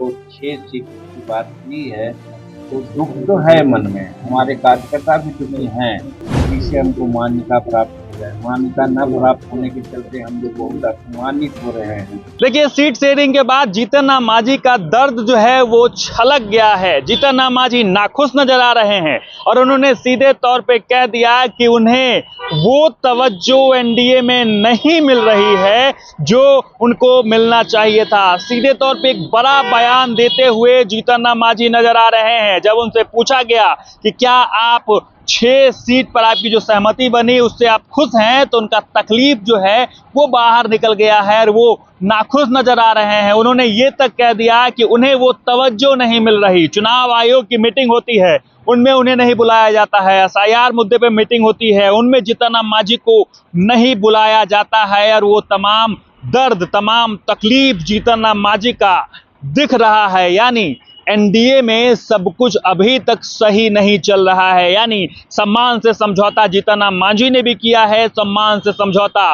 हमको 6 सीट की बात की है, तो दुख तो है मन में, हमारे कार्यकर्ता भी दुखी हैं, जिससे हमको मान्यता प्राप्त हो जाए। मान्यता न प्राप्त होने के चलते हम लोग बहुत अपमानित हो रहे हैं। देखिए, सीट शेयरिंग के बाद जीतन राम मांझी का दर्द जो है वो छलक गया है। जीतन राम मांझी नाखुश नजर आ रहे हैं और उन्होंने सीधे तौर पे कह दिया कि उन्हें वो तवज्जो एनडीए में नहीं मिल रही है जो उनको मिलना चाहिए था। सीधे तौर पे एक बड़ा बयान देते हुए जीतन राम मांझी नजर आ रहे हैं। जब उनसे पूछा गया कि क्या आप 6 सीट पर आपकी जो सहमति बनी उससे आप खुश हैं, तो उनका तकलीफ जो है वो बाहर निकल गया है और वो नाखुश नजर आ रहे हैं। उन्होंने ये तक कह दिया कि उन्हें वो तवज्जो नहीं मिल रही। चुनाव आयोग की मीटिंग होती है, उनमें उन्हें नहीं बुलाया जाता है। एसआईआर मुद्दे पे मीटिंग होती है, उनमें जीतन राम मांझी को नहीं बुलाया जाता है और वो तमाम दर्द, तमाम तकलीफ जीतन राम मांझी का दिख रहा है। यानी एनडीए में सब कुछ अभी तक सही नहीं चल रहा है। यानी सम्मान से समझौता जीतन राम मांझी ने भी किया है, सम्मान से समझौता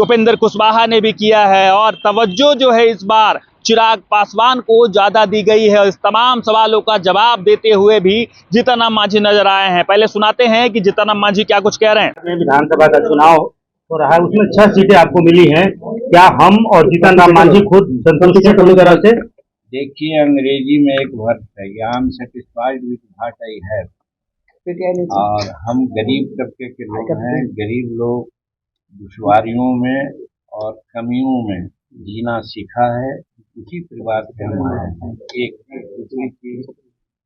उपेंद्र कुशवाहा ने भी किया है, और तवज्जो जो है इस बार चिराग पासवान को ज्यादा दी गई है। इस तमाम सवालों का जवाब देते हुए भी जीतन राम मांझी नजर आए हैं। पहले सुनाते हैं कि जीतन राम मांझी क्या कुछ कह रहे हैं। विधानसभा का चुनाव हो रहा है, उसमें 6 सीटें आपको मिली हैं। क्या हम और जीतन राम मांझी खुद संतुष्ट हैं पूरी तरह से? देखिए, अंग्रेजी में एक वर्ड है, I am satisfied with what I have. और हम गरीब तबके के लोग हैं। गरीब लोग दुश्वारियों में और कमियों में जीना सीखा है, उसी परिवार से हम आए हैं। एक दूसरी चीज,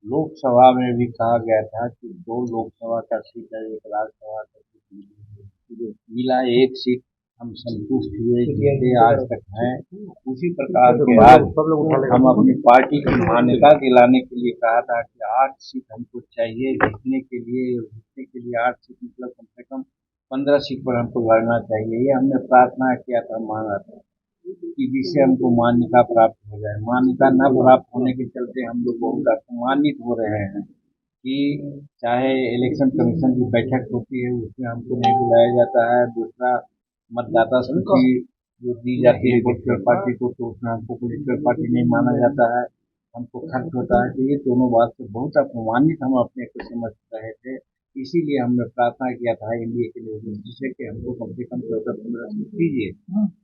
लोकसभा में भी कहा गया था कि 2 लोकसभा का सीट है, 1 राज्यसभा का सीट मिला, 1 सीट हम संतुष्ट हुए, जीते आज तक हैं। उसी प्रकार के आज हम अपनी पार्टी की मान्यता दिलाने के लिए कहा था कि 8 सीट हमको चाहिए जीतने के लिए 8 सीट मतलब कम से कम 15 सीट पर हमको लड़ना चाहिए। ये हमने प्रार्थना किया था, मांगा था कि जिससे हमको मान्यता प्राप्त हो जाए। मान्यता न प्राप्त होने के चलते हम लोग बहुत अपमानित हो रहे हैं कि चाहे इलेक्शन कमीशन की बैठक होती है उसमें हमको नहीं बुलाया जाता है। दूसरा, मतदाता सूची जो दी जाती है पॉलिटिकल पार्टी को, तो उसमें हमको पॉलिटिकल पार्टी नहीं माना जाता है, हमको खर्च होता है। तो ये दोनों बात से बहुत अपमानित हम अपने को समझ रहे थे। इसीलिए हमने प्रार्थना किया था एनडीए के लिए, जिससे कि हमको कम से कम 14-15 सीट दीजिए।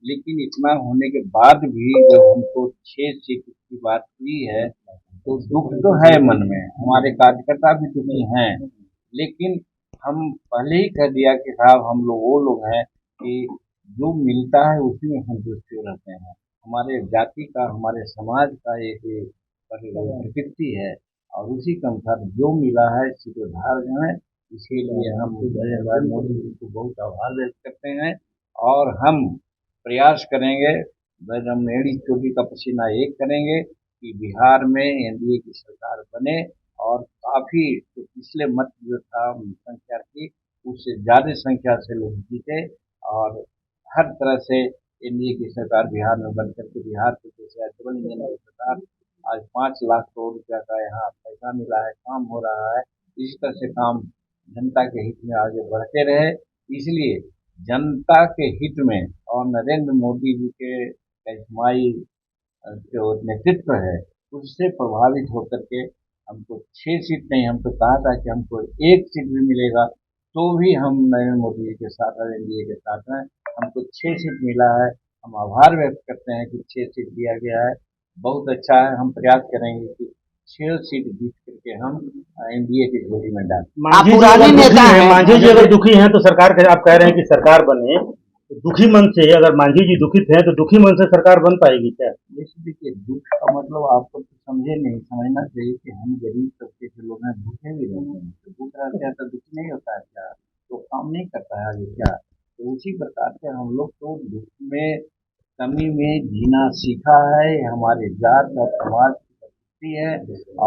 लेकिन इतना होने के बाद भी जब हमको 6 सीट की बात की है, तो दुख तो है मन में, हमारे कार्यकर्ता भी दुखी हैं। लेकिन हम पहले ही कह दिया कि साहब हम लोग वो लोग हैं कि जो मिलता है उसी में संतुष्ट रहते हैं। हमारे जाति का, हमारे समाज का एक प्रकृति है और उसी के अनुसार जो मिला है स्वीकार है। इसके लिए हम नरेंद्र मोदी जी को बहुत आभार व्यक्त करते हैं और हम प्रयास करेंगे, हम एड़ी चोटी का पसीना एक करेंगे कि बिहार में एनडीए की सरकार बने और काफी तो पिछले मत जो था संख्या की उससे ज्यादा संख्या से लोग जीते और हर तरह से एनडीए की सरकार बिहार में बन करके बिहार को जैसे डबल इंजन की सरकार, आज 5 लाख करोड़ रुपया का यहाँ पैसा मिला है, काम हो रहा है। इसी तरह से काम जनता के हित में आगे बढ़ते रहे। इसलिए जनता के हित में और नरेंद्र मोदी जी के करिश्माई जो नेतृत्व है उससे प्रभावित होकर के हमको 6 सीट नहीं, हम तो कहा था कि हमको 1 सीट भी मिलेगा तो भी हम नरेंद्र मोदी जी के साथ और एनडीए के साथ हैं। हमको 6 सीट मिला है, हम आभार व्यक्त करते हैं कि 6 सीट दिया गया है, बहुत अच्छा है। हम प्रयास करेंगे कि 6 सीट जीत करके हम एनडीए की झोली में डालें। मांझी जी अगर दुखी हैं तो सरकार के, आप कह रहे हैं कि सरकार बने, तो दुखी मन से, अगर मांझी जी दुखित हैं तो दुखी मन से सरकार बन पाएगी क्या? देखिए, दुख का मतलब आपको तो समझना चाहिए कि हम गरीब तबके के लोग हैं, भूखे भी रहते हैं। तो भूख रहते हैं तो दुख नहीं होता है क्या? तो काम नहीं करता है आगे क्या? तो उसी प्रकार से हम लोग तो दुख में, कमी में जीना सीखा है। हमारे जात और समाज की प्रकृति है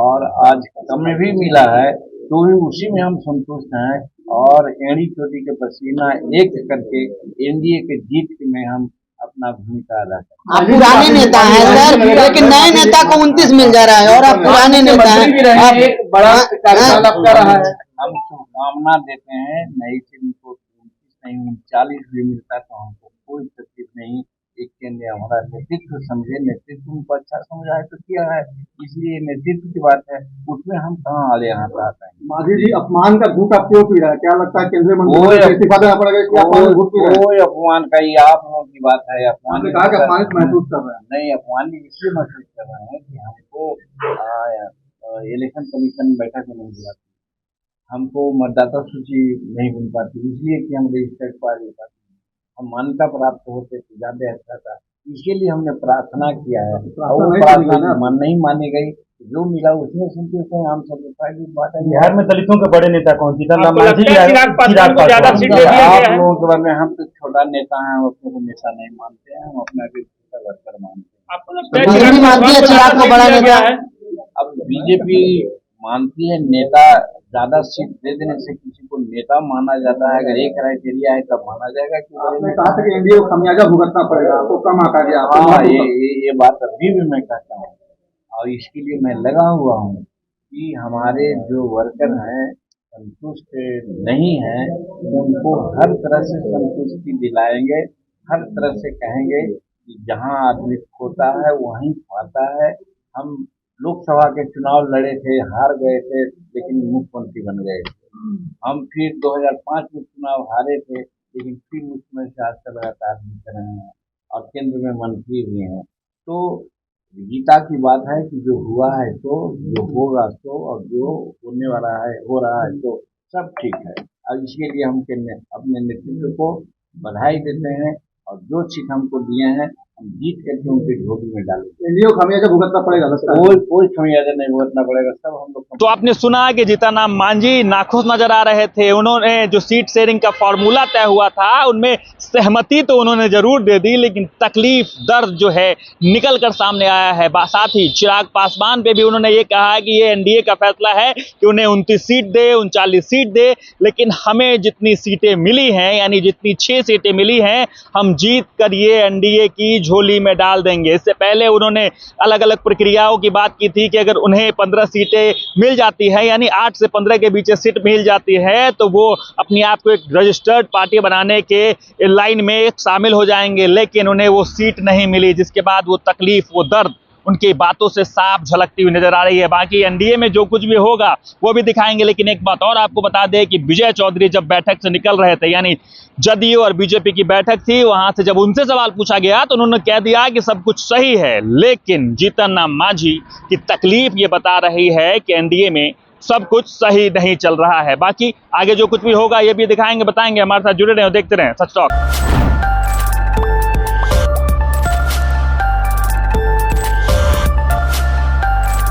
और आज कम भी मिला है तो भी उसी में हम संतुष्ट हैं और एड़ी चोटी के पसीना एक करके एनडीए के जीत में हम अपना भूमिका अदा करते हैं। आप पुराने नेता हैं सर, लेकिन नए नेता को 29 मिल जा रहा है और आप पुराने नेता हैं, आप एक बड़ा कार्यकाल आपका रहा है। हम शुभकामना देते हैं, नई टीम को 29 नहीं 39 भी मिलता तो हमको कोई तकलीफ नहीं। देखते हैं, हमारा नेतृत्व समझे, नेतृत्व उनको अच्छा समझा है तो किया है, इसलिए नेतृत्व की बात है, उसमें हम कहाँ आले यहाँ पर आते हैं। मांझी जी अपमान का घूंट आप क्यों पी रहा है? क्या लगता है केंद्रीय मंत्री कोई को इस्तीफा देना पड़ेगा इसलिए अपमान का घूंट पी रहे हैं? कोई अपमान का ही आप लोगों की बात है, अपमान आपने कहा कि अपमानित महसूस कर रहे हैं। नहीं, अपमान इसलिए महसूस कर रहे हैं कि हमको इलेक्शन कमीशन बैठक में नहीं बुलाती, हमको मतदाता सूची नहीं बन पाती, इसलिए कि हम रजिस्टर्ड पार्टी पाते, हम मान्यता प्राप्त होते तो ज्यादा अच्छा था, इसके लिए हमने प्रार्थना किया है। और वो प्रार्थना नहीं मानी गई, जो मिला उसमें संतुष्ट है, हम सर्टिफाइड बात है। बिहार में दलितों के बड़े नेता कौन? जीतन राम आपको मांझी लगता है चिराग पासवान को ज्यादा सीट दे दिया गया आप है? लोगों के बारे में हम तो छोटा नेता हैं, हम अपने को नेता नहीं मानते हैं, हम अपना छोटा वर्कर मानते हैं। आपको लगता है बीजेपी चिराग मानती है पासवान को चिराग को ज्यादा बड़ा सीट दिया नेता? गया है? अब बीजेपी मानती है नेता ज्यादा सीट दे देने से किसी को नेता माना जाता है, अगर एक क्राइटेरिया है तब माना जाएगा कि आपने कहा था कि एनडीए को खमियाजा भुगतना पड़ेगा, आपको कम आका गया। हाँ, ये बात अभी भी मैं कहता हूँ, और इसके लिए मैं लगा हुआ हूँ कि हमारे जो वर्कर हैं संतुष्ट नहीं हैं, उनको हर तरह से संतुष्टि दिलाएंगे, हर तरह से कहेंगे कि जहाँ आदमी खोता है वहीं पाता है। हम लोकसभा के चुनाव लड़े थे, हार गए थे, लेकिन मुख्यमंत्री बन गए थे। हम फिर 2005 में चुनाव हारे थे, लेकिन फिर मुख्यमंत्री से आज तक लगातार जीत रहे हैं और केंद्र में मंत्री भी हैं। तो गीता की बात है कि जो हुआ है तो, जो होगा तो, और जो होने वाला है हो रहा है तो सब ठीक है। अब इसके लिए हम अपने नेतृत्व को बधाई देते हैं, और जो सीट हमको दिए हैं हम जीत करके उनके झोली में डालेंगे। एनडीए को खमियाजा भुगतना पड़ेगा लगता है। कोई खमियाजा नहीं भुगतना पड़ेगा, सब हम लोग। तो आपने सुना कि जीतन राम मांझी नाखुश नजर आ रहे थे। उन्होंने जो सीट शेयरिंग का फॉर्मूला तय हुआ था उनमें सहमति तो उन्होंने जरूर दे दी, लेकिन तकलीफ दर्द जो है निकल कर सामने आया है। साथ ही चिराग पासवान पे भी उन्होंने ये कहा कि ये एनडीए का फैसला है कि उन्हें 29 सीट दे, 39 सीट दे, लेकिन हमें जितनी सीटें मिली हैं, यानी जितनी 6 सीटें मिली हैं, हम जीत कर ये एनडीए की झोली में डाल देंगे। इससे पहले उन्होंने अलग अलग प्रक्रियाओं की बात की थी कि अगर उन्हें 15 सीटें मिल जाती है, यानी 8 से 15 के बीच सीट मिल जाती है, तो वो अपने आप को एक रजिस्टर्ड पार्टी बनाने के लाइन में शामिल हो जाएंगे। लेकिन उन्हें वो सीट नहीं मिली, जिसके बाद वो तकलीफ, वो दर्द उनकी बातों से साफ झलकती हुई नजर आ रही है। बाकी एनडीए में जो कुछ भी होगा वो भी दिखाएंगे। लेकिन एक बात और आपको बता दें कि विजय चौधरी जब बैठक से निकल रहे थे, यानी जदयू और बीजेपी की बैठक थी, वहां से जब उनसे सवाल पूछा गया तो उन्होंने कह दिया कि सब कुछ सही है, लेकिन जीतन राम मांझी की तकलीफ ये बता रही है कि एनडीए में सब कुछ सही नहीं चल रहा है। बाकी आगे जो कुछ भी होगा ये भी दिखाएंगे, बताएंगे। हमारे साथ जुड़े रहे, देखते रहें सच टॉक।